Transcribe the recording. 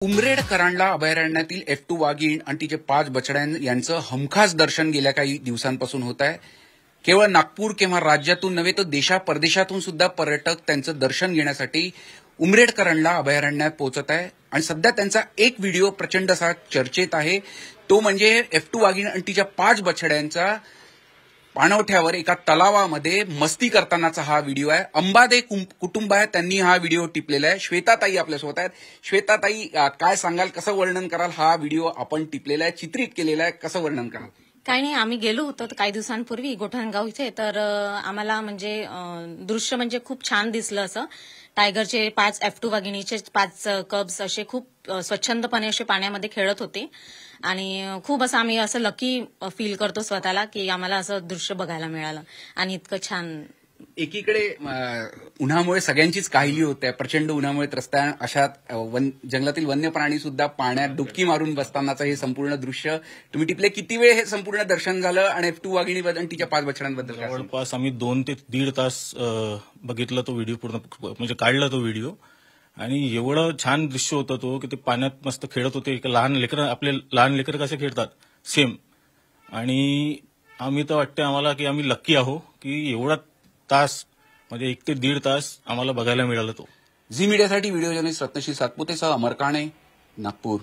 उमरेड करांडला अभयारण्यातील F2 वाघीण आणि तिचे 5 बछड्यां यांचं हमखास दर्शन गेल्या काही दिवसांपासून होत आहे। केवळ नागपूर किंवा राज्यातून नव्हे तर देशा-परदेशातून सुद्धा पर्यटक त्यांचं दर्शन घेण्यासाठी उमरेड करांडला अभयारण्यात पोहोचत आहे आणि सध्या त्यांचा एक व्हिडिओ प्रचंड असा चर्चेत आहे। तो म्हणजे F2 वाघीण आणि तिच्या 5 बछड्यांचा पाणवठ्यावर एका तलावामध्ये मस्ती करतानाचा हा व्हिडिओ आहे। अंबादे कुटुंब आहे त्यांनी हा व्हिडिओ टिपलेला आहे। श्वेताताई आपल्यासोबत आहेत। श्वेताताई, काय सांगाल, कसं वर्णन कराल हा व्हिडिओ आपण टिपलेला आहे, चित्रित केलेला आहे, कसं वर्णन कराल? काही नाही, आम्ही गेलो होतो काही दिवसांपूर्वी गोठणगाव इथे, तर आम्हाला म्हणजे दृश्य म्हणजे खूप छान दिसलं। असं टायगरचे 5 F2 वाघिणीचे 5 कब्स असे खूप स्वच्छंदपणे असे पाण्यामध्ये खेळत होते आणि खूप असं आम्ही असं लकी फील करतो स्वतःला की आम्हाला असं दृश्य बघायला मिळालं आणि इतकं छान। एकीकडे उन्हामुळे सगळ्यांचीच काहिली होते, प्रचंड उन्हामुळे त्रस्तान अशात जंगलातील वन्य प्राणी सुद्धा पाण्यात डुबकी मारून बसतानाचं हे संपूर्ण दृश्य तुम्ही टिपले। किती वेळ हे संपूर्ण दर्शन झालं आणि F2 वाघिणीबद्दल आणि तिच्या 5 बछड्यांबद्दल? जवळपास आम्ही 2 ते 1.5 तास बघितलं तो व्हिडिओ, पूर्ण म्हणजे काढला तो व्हिडिओ, आणि एवढं छान दृश्य होतं तो की ते पाण्यात मस्त खेळत होते। लहान लेकर, आपले लहान लेकर कसे खेळतात सेम, आणि आम्ही तर वाटतं आम्हाला की आम्ही लक्की आहो की एवढा तास म्हणजे 1 ते 1.5 तास आम्हाला बघायला मिळालं तो। झी मीडियासाठी व्हिडिओ जर्नलिस्ट रत्नश्री सातपुतेसह अमर काणे, नागपूर।